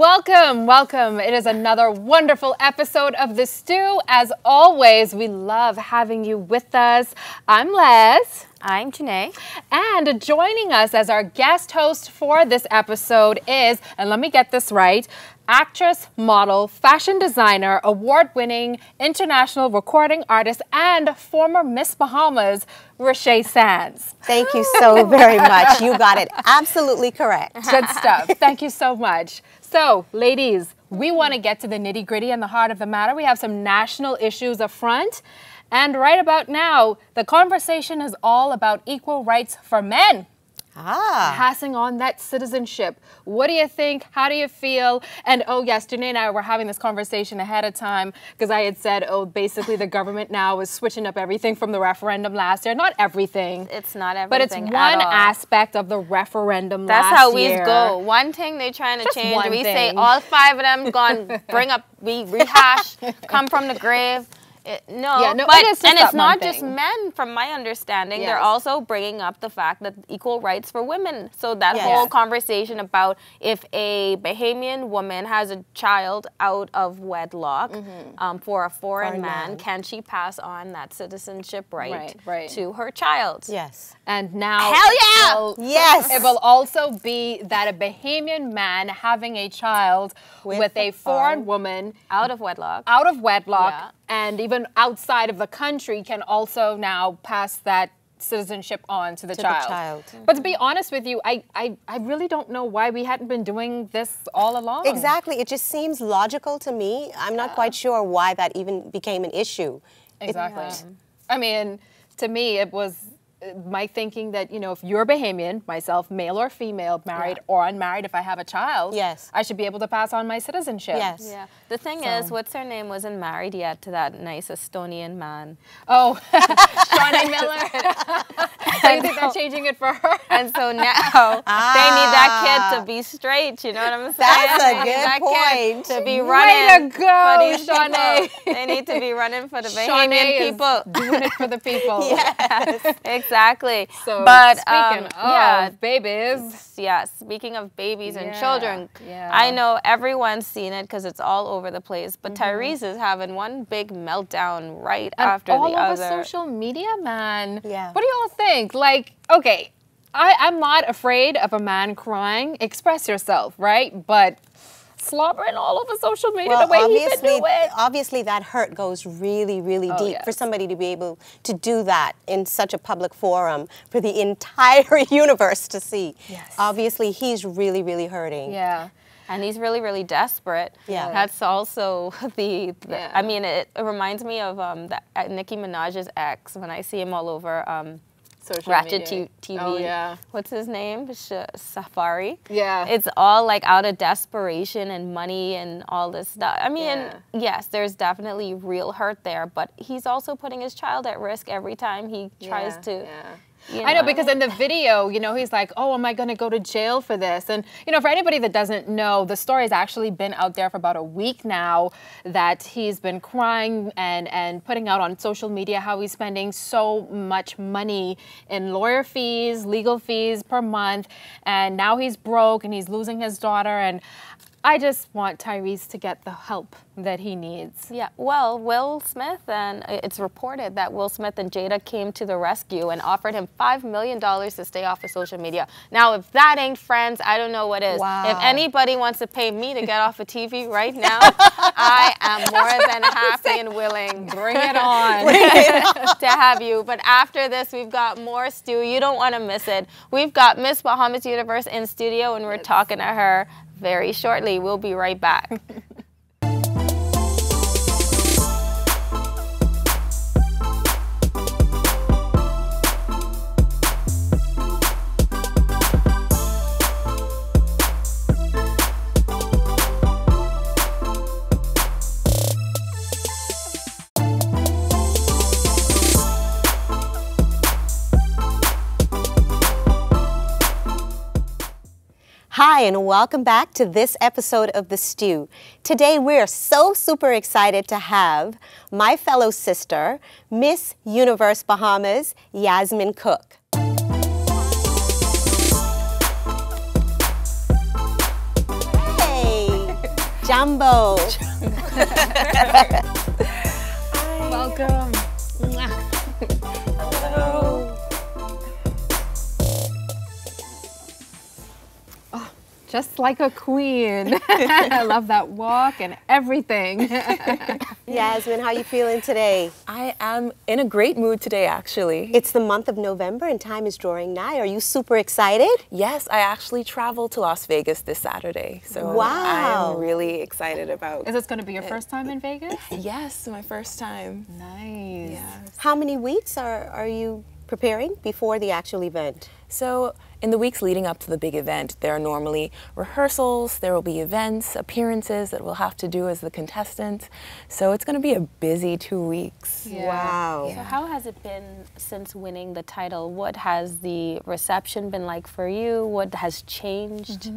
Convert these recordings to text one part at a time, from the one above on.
Welcome, welcome. It is another wonderful episode of The Stew. As always, we love having you with us. I'm Les. I'm Janae. And joining us as our guest host for this episode is, and let me get this right, actress, model, fashion designer, award-winning international recording artist, and former Miss Bahamas, Rashay Sands. Thank you so very much. You got it absolutely correct. Good stuff. Thank you so much. So, ladies, we want to get to the nitty-gritty and the heart of the matter. We have some national issues up front. And right about now, the conversation is all about equal rights for men. Passing on that citizenship. What do you think? How do you feel? And oh yes, Janae and I were having this conversation ahead of time because I had said, oh, basically the government now is switching up everything from the referendum last year. Not everything. It's not everything. But it's one aspect of the referendum last year. That's how we go. One thing they're trying to change. We say all 5 of them gone, bring up, we rehash, come from the grave. But it's not just men, from my understanding. Yes. They're also bringing up the fact that equal rights for women. So that whole conversation about if a Bahamian woman has a child out of wedlock for a foreign man, can she pass on that citizenship right to her child? Yes. And now, it will also be that a Bahamian man having a child with a foreign woman out of wedlock, and even outside of the country can also now pass that citizenship on to the child. But to be honest with you, I really don't know why we hadn't been doing this all along. Exactly. It just seems logical to me. I'm not quite sure why that even became an issue. Exactly. I mean, to me, it was my thinking that, you know, if you're Bahamian, myself, male or female, married or unmarried, if I have a child, I should be able to pass on my citizenship. Yes. Yeah. The thing is, what's her name wasn't married yet to that nice Estonian man. Oh, Shawnee Miller. So you think they're changing it for her? And so now they need that kid to be straight, you know what I'm saying? That's a good point. To be running. Way to go, Shawnee. They need to be running for the Bahamian people. Doing it for the people. Yes, exactly. So, but speaking of babies. Speaking of babies and children, I know everyone's seen it because it's all over the place, but Tyrese is having one big meltdown right after the other. All over social media, man. Yeah. What do y'all think? Like, okay, I'm not afraid of a man crying. Express yourself, right? But slobbering all over social media the way he could do it. Obviously, that hurt goes really, really deep for somebody to be able to do that in such a public forum for the entire universe to see. Yes. Obviously, he's really, really hurting. Yeah. And he's really, really desperate. Yeah. That's also I mean, it reminds me of Nicki Minaj's ex when I see him all over Ratchet TV. Oh, yeah. What's his name? Safari. Yeah. It's all like out of desperation and money and all this stuff. I mean, yes, there's definitely real hurt there, but he's also putting his child at risk every time he tries to. You know? I know, because in the video, you know, he's like, oh, am I going to go to jail for this? And, you know, for anybody that doesn't know, the story has actually been out there for about a week now that he's been crying and putting out on social media how he's spending so much money in lawyer fees, legal fees per month. And now he's broke and he's losing his daughter. And I just want Tyrese to get the help that he needs. Yeah, well, Will Smith, and it's reported that Will Smith and Jada came to the rescue and offered him $5 million to stay off of social media. Now, if that ain't friends, I don't know what is. Wow. If anybody wants to pay me to get off of TV right now, I am more than happy and willing. Bring it on. To have you. But after this, we've got more stew. You don't want to miss it. We've got Miss Bahamas Universe in studio, and we're talking to her very shortly. We'll be right back. Hi, and welcome back to this episode of The Stew. Today, we're so super excited to have my fellow sister, Miss Universe Bahamas, Yasmine Cooke. Hey! Jumbo. Welcome. Hello. Oh, just like a queen. I love that walk and everything. Yasmine, how are you feeling today? I am in a great mood today, actually. It's the month of November and time is drawing nigh. Are you super excited? Yes, I actually travel to Las Vegas this Saturday, so wow. I'm really excited about. Is this going to be your first time in Vegas? Yes, my first time. Nice. Yes. How many weeks are you preparing before the actual event? So in the weeks leading up to the big event, there are normally rehearsals, there will be events, appearances that we'll have to do as the contestant. So it's going to be a busy 2 weeks. Yeah. Wow. So how has it been since winning the title? What has the reception been like for you? What has changed?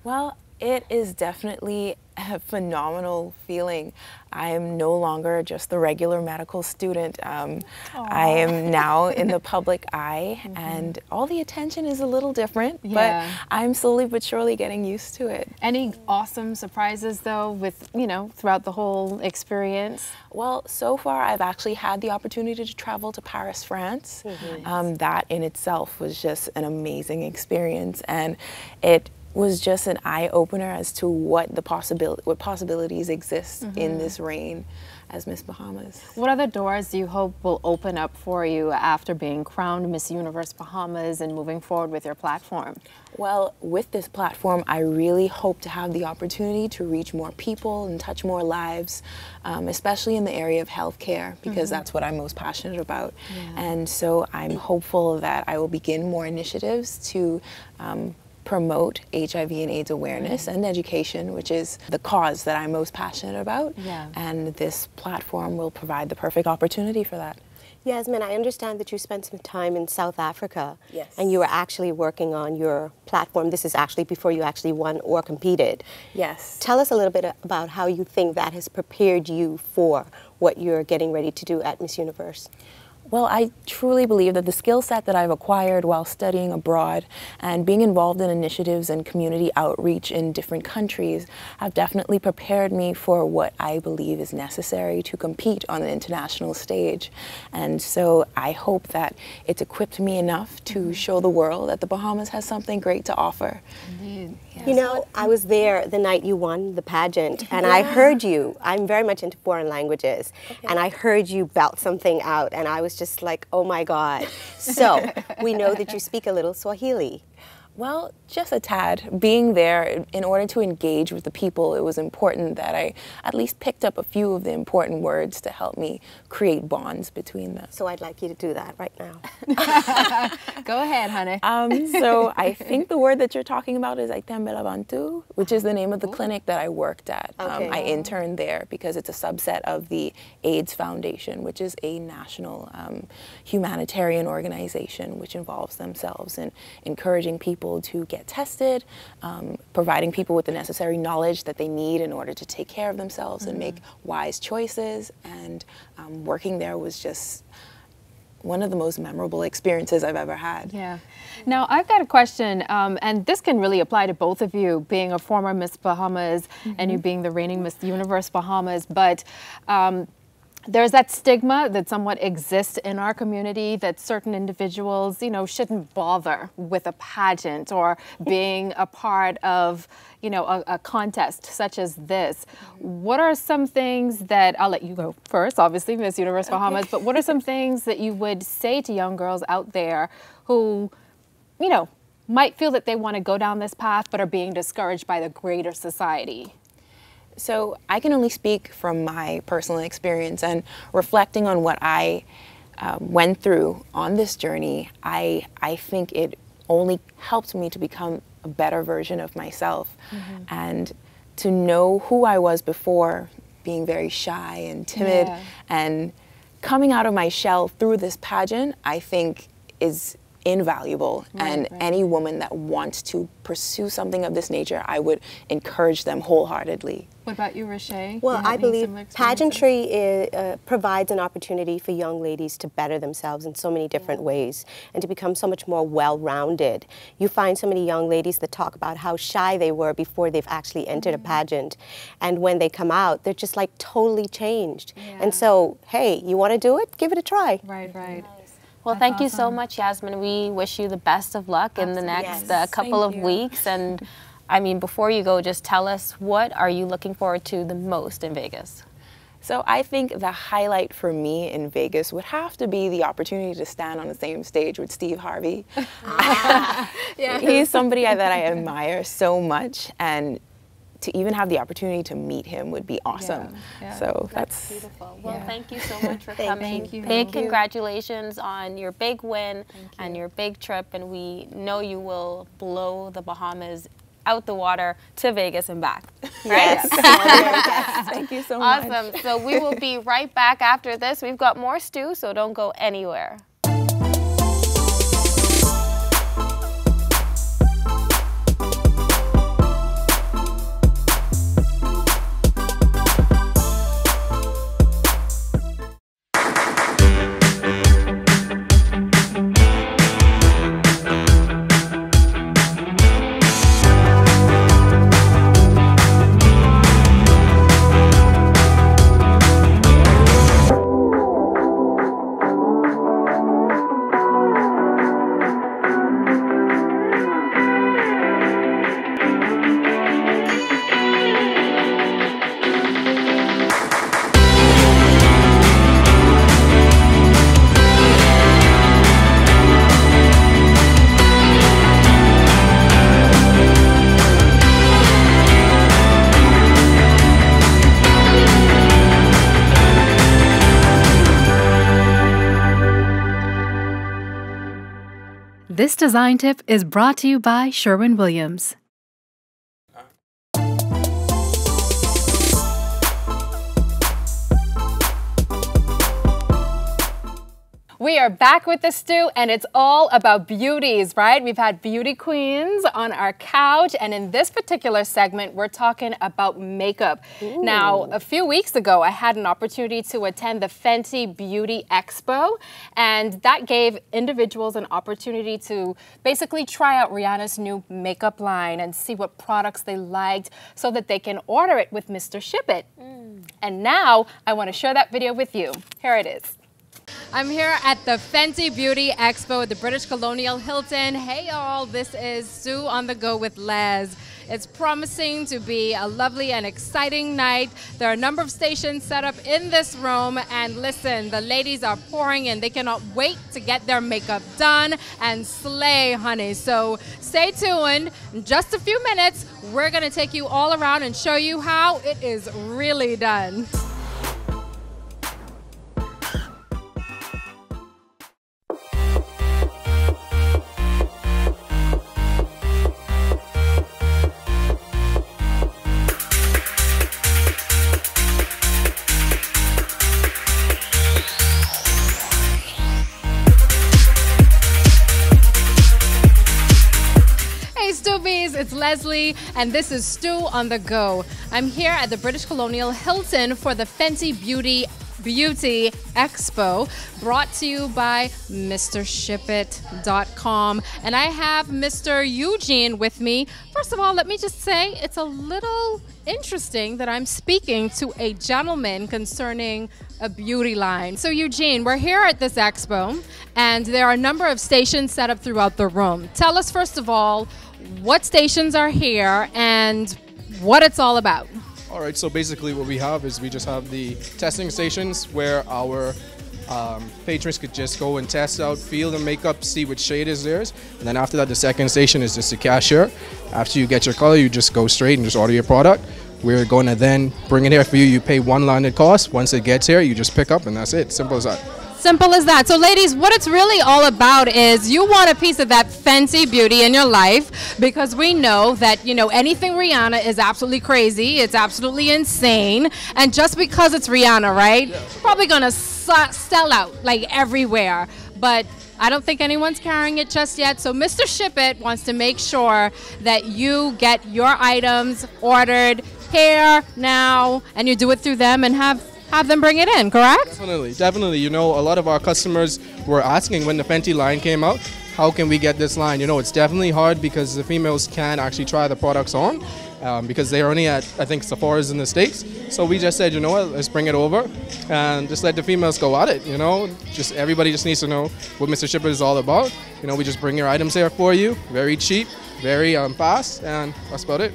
Well, it is definitely a phenomenal feeling. I am no longer just the regular medical student. I am now in the public eye, and all the attention is a little different, but I'm slowly but surely getting used to it. Any awesome surprises, though, with, you know, throughout the whole experience? Well, so far I've actually had the opportunity to travel to Paris, France. That in itself was just an amazing experience, and it was just an eye-opener as to what possibilities exist in this reign as Miss Bahamas. What other doors do you hope will open up for you after being crowned Miss Universe Bahamas and moving forward with your platform? Well, with this platform, I really hope to have the opportunity to reach more people and touch more lives, especially in the area of healthcare, because that's what I'm most passionate about. And so I'm hopeful that I will begin more initiatives to promote HIV and AIDS awareness and education, which is the cause that I'm most passionate about. And this platform will provide the perfect opportunity for that. Yasmine, I understand that you spent some time in South Africa. Yes. And you were actually working on your platform. This is actually before you actually won or competed. Yes. Tell us a little bit about how you think that has prepared you for what you're getting ready to do at Miss Universe. Well, I truly believe that the skill set that I've acquired while studying abroad and being involved in initiatives and community outreach in different countries have definitely prepared me for what I believe is necessary to compete on the international stage. And so I hope that it's equipped me enough to show the world that the Bahamas has something great to offer. Indeed. You know, I was there the night you won the pageant, and I heard you. I'm very much into foreign languages, and I heard you belt something out, and I was just like, oh my God. So, we know that you speak a little Swahili. Well, just a tad. Being there, in order to engage with the people, it was important that I at least picked up a few of the important words to help me create bonds between them. So I'd like you to do that right now. Go ahead, honey. So I think the word that you're talking about is Aitembelabantu, which is the name of the clinic that I worked at. I interned there because it's a subset of the AIDS Foundation, which is a national humanitarian organization which involves themselves in encouraging people to get tested, providing people with the necessary knowledge that they need in order to take care of themselves and make wise choices. And working there was just one of the most memorable experiences I've ever had. Yeah. Now, I've got a question, and this can really apply to both of you, being a former Miss Bahamas and you being the reigning Miss Universe Bahamas, but there's that stigma that somewhat exists in our community that certain individuals, you know, shouldn't bother with a pageant or being a part of, you know, a contest such as this. What are some things that, I'll let you go first, obviously, Miss Universe Bahamas, but what are some things that you would say to young girls out there who, you know, might feel that they want to go down this path but are being discouraged by the greater society? So I can only speak from my personal experience, and reflecting on what I went through on this journey, I think it only helped me to become a better version of myself and to know who I was before, being very shy and timid, and coming out of my shell through this pageant, I think is invaluable. And any woman that wants to pursue something of this nature, I would encourage them wholeheartedly. What about you, Rashay? Well, I believe pageantry provides an opportunity for young ladies to better themselves in so many different ways and to become so much more well-rounded. You find so many young ladies that talk about how shy they were before they've actually entered a pageant. And when they come out, they're just like totally changed. And so, hey, you want to do it? Give it a try. Right, right. Well, thank you so much, Yasmine. We wish you the best of luck in the next couple of weeks. And I mean, before you go, just tell us, what are you looking forward to the most in Vegas? So I think the highlight for me in Vegas would have to be the opportunity to stand on the same stage with Steve Harvey. He's somebody that I admire so much, and to even have the opportunity to meet him would be awesome. So that's beautiful. Well, thank you so much for coming. Big congratulations on your big win and your big trip, and we know you will blow the Bahamas out the water to Vegas and back. Right? Thank you so much. Awesome. So we will be right back after this. We've got more stew, so don't go anywhere. This design tip is brought to you by Sherwin-Williams. We are back with the stew, and it's all about beauties, right? We've had beauty queens on our couch, and in this particular segment, we're talking about makeup. Ooh. Now, a few weeks ago, I had an opportunity to attend the Fenty Beauty Expo, and that gave individuals an opportunity to basically try out Rihanna's new makeup line and see what products they liked so that they can order it with Mr. Ship It. And now, I want to share that video with you. Here it is. I'm here at the Fenty Beauty Expo at the British Colonial Hilton. Hey y'all, this is Sue on the Go with Les. It's promising to be a lovely and exciting night. There are a number of stations set up in this room, and listen, the ladies are pouring in. They cannot wait to get their makeup done and slay, honey. So stay tuned. In just a few minutes, we're gonna take you all around and show you how it is really done. It's Leslie, and this is Stew on the Go. I'm here at the British Colonial Hilton for the Fenty Beauty Expo, brought to you by MrShipIt.com. And I have Mr. Eugene with me. First of all, let me just say it's a little interesting that I'm speaking to a gentleman concerning a beauty line. So Eugene, we're here at this expo, and there are a number of stations set up throughout the room. Tell us, first of all, what stations are here and what it's all about. All right, so basically what we have is we just have the testing stations where our patrons could just go and test out, feel the makeup, see which shade is theirs. And then after that, the second station is just the cashier. After you get your color, you just go straight and just order your product. We're going to then bring it here for you. You pay one landed cost. Once it gets here, you just pick up, and that's it. Simple as that. Simple as that. So ladies, what it's really all about is you want a piece of that Fenty beauty in your life, because we know that, you know, anything Rihanna is absolutely crazy. It's absolutely insane. And just because it's Rihanna, right? Yeah. Probably going to sell out like everywhere. but I don't think anyone's carrying it just yet. So Mr. Ship It wants to make sure that you get your items ordered here now, and you do it through them and have them bring it in, correct? Definitely, definitely. You know, a lot of our customers were asking when the Fenty line came out, how can we get this line? You know, it's definitely hard because the females can't actually try the products on because they're only at, I think, Sephora's in the States. So we just said, you know what, let's bring it over and just let the females go at it, you know. Just everybody just needs to know what Mr. Ship It is all about. You know, we just bring your items here for you, very cheap, very fast, and that's about it.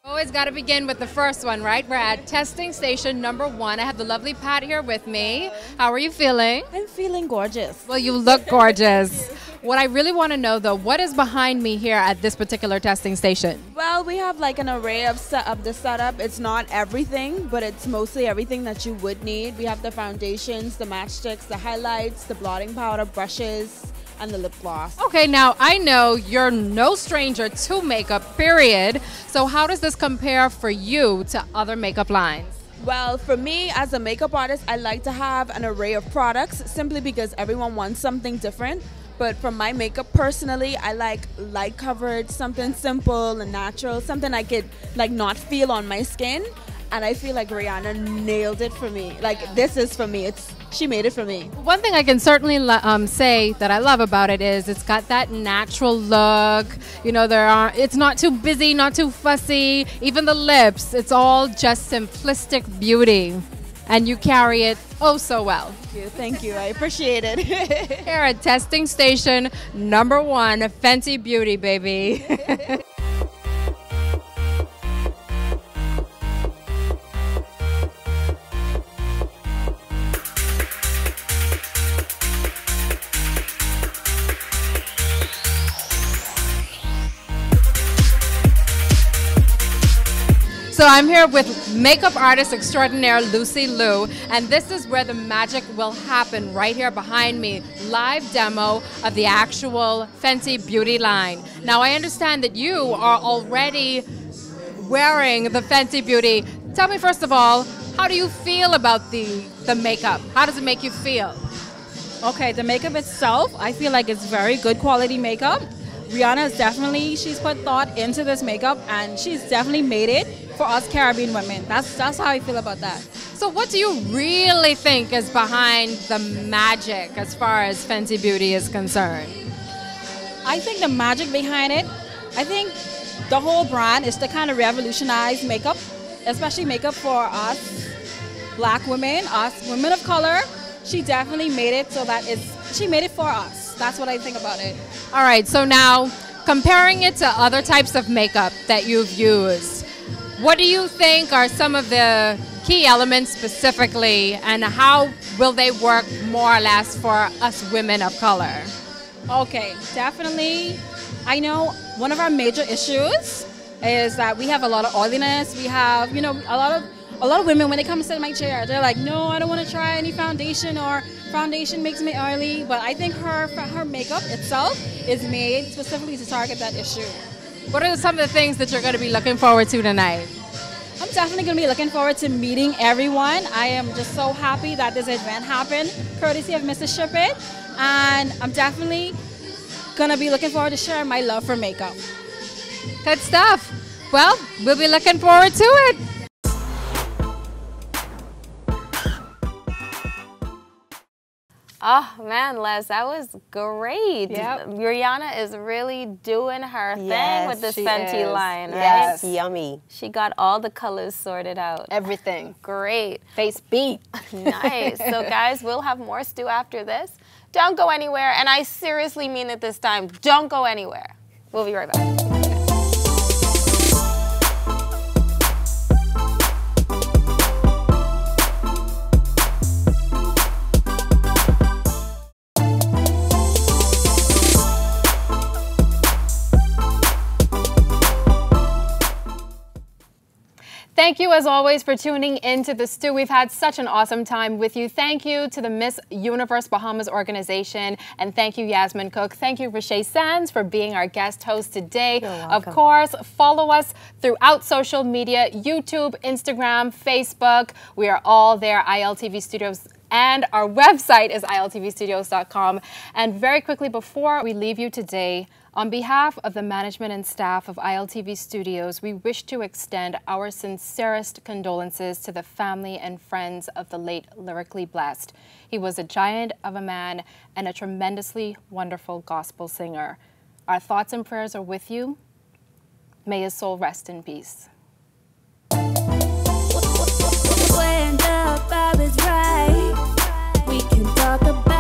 Always got to begin with the first one, right? We're at testing station number 1. I have the lovely Pat here with me. How are you feeling? I'm feeling gorgeous. Well, you look gorgeous. What I really want to know, though, what is behind me here at this particular testing station? Well, we have like an array of the setup. It's not everything, but it's mostly everything that you would need. We have the foundations, the matchsticks, the highlights, the blotting powder, brushes, and the lip gloss. Okay, now I know you're no stranger to makeup, period. So how does this compare for you to other makeup lines? Well, for me as a makeup artist, I like to have an array of products simply because everyone wants something different. But for my makeup personally, I like light coverage, something simple and natural, something I could like not feel on my skin. And I feel like Rihanna nailed it for me. Like, this is for me. She made it for me. One thing I can certainly say that I love about it is it's got that natural look. You know, it's not too busy, not too fussy. Even the lips, it's all just simplistic beauty. And you carry it oh so well. Thank you. I appreciate it. Here at testing station number 1, Fenty Beauty, baby. So I'm here with makeup artist extraordinaire Lucy Liu, and this is where the magic will happen right here behind me. Live demo of the actual Fenty Beauty line. Now I understand that you are already wearing the Fenty Beauty. Tell me first of all, how do you feel about the makeup? How does it make you feel? Okay, the makeup itself, I feel like it's very good quality makeup. Rihanna is definitely, she's put thought into this makeup and she's definitely made it for us Caribbean women. That's how I feel about that. So what do you really think is behind the magic as far as Fenty Beauty is concerned? I think the magic behind it, I think the whole brand is to kind of revolutionize makeup, especially makeup for us black women, us women of color. She definitely made it so that she made it for us. That's what I think about it. All right, so now comparing it to other types of makeup that you've used, what do you think are some of the key elements specifically, and how will they work more or less for us women of color? Okay, definitely. I know one of our major issues is that we have a lot of oiliness. We have, you know, a lot of women, when they come to sit in my chair, they're like, no, I don't want to try any foundation, or foundation makes me oily. But I think her makeup itself is made specifically to target that issue. What are some of the things that you're going to be looking forward to tonight? I'm definitely going to be looking forward to meeting everyone. I am just so happy that this event happened, courtesy of Mrs. Ship It. And I'm definitely going to be looking forward to sharing my love for makeup. Good stuff. Well, we'll be looking forward to it. Oh man, Les, that was great. Yep. Rihanna is really doing her thing with this Fenty line, right? Yes, yummy. She got all the colors sorted out. Everything. Great. Face beat. Nice. So guys, we'll have more stew after this. Don't go anywhere, and I seriously mean it this time. Don't go anywhere. We'll be right back. Thank you, as always, for tuning into The Stew. We've had such an awesome time with you. Thank you to the Miss Universe Bahamas organization. And thank you, Yasmine Cooke. Thank you, Rashay Sands, for being our guest host today. You're welcome. Of course, follow us throughout social media, YouTube, Instagram, Facebook. We are all there, ILTV Studios. And our website is iltvstudios.com. And very quickly, before we leave you today, on behalf of the management and staff of ILTV Studios, we wish to extend our sincerest condolences to the family and friends of the late Lyrically Blessed. He was a giant of a man and a tremendously wonderful gospel singer. Our thoughts and prayers are with you. May his soul rest in peace. When the vibe is right, we can talk about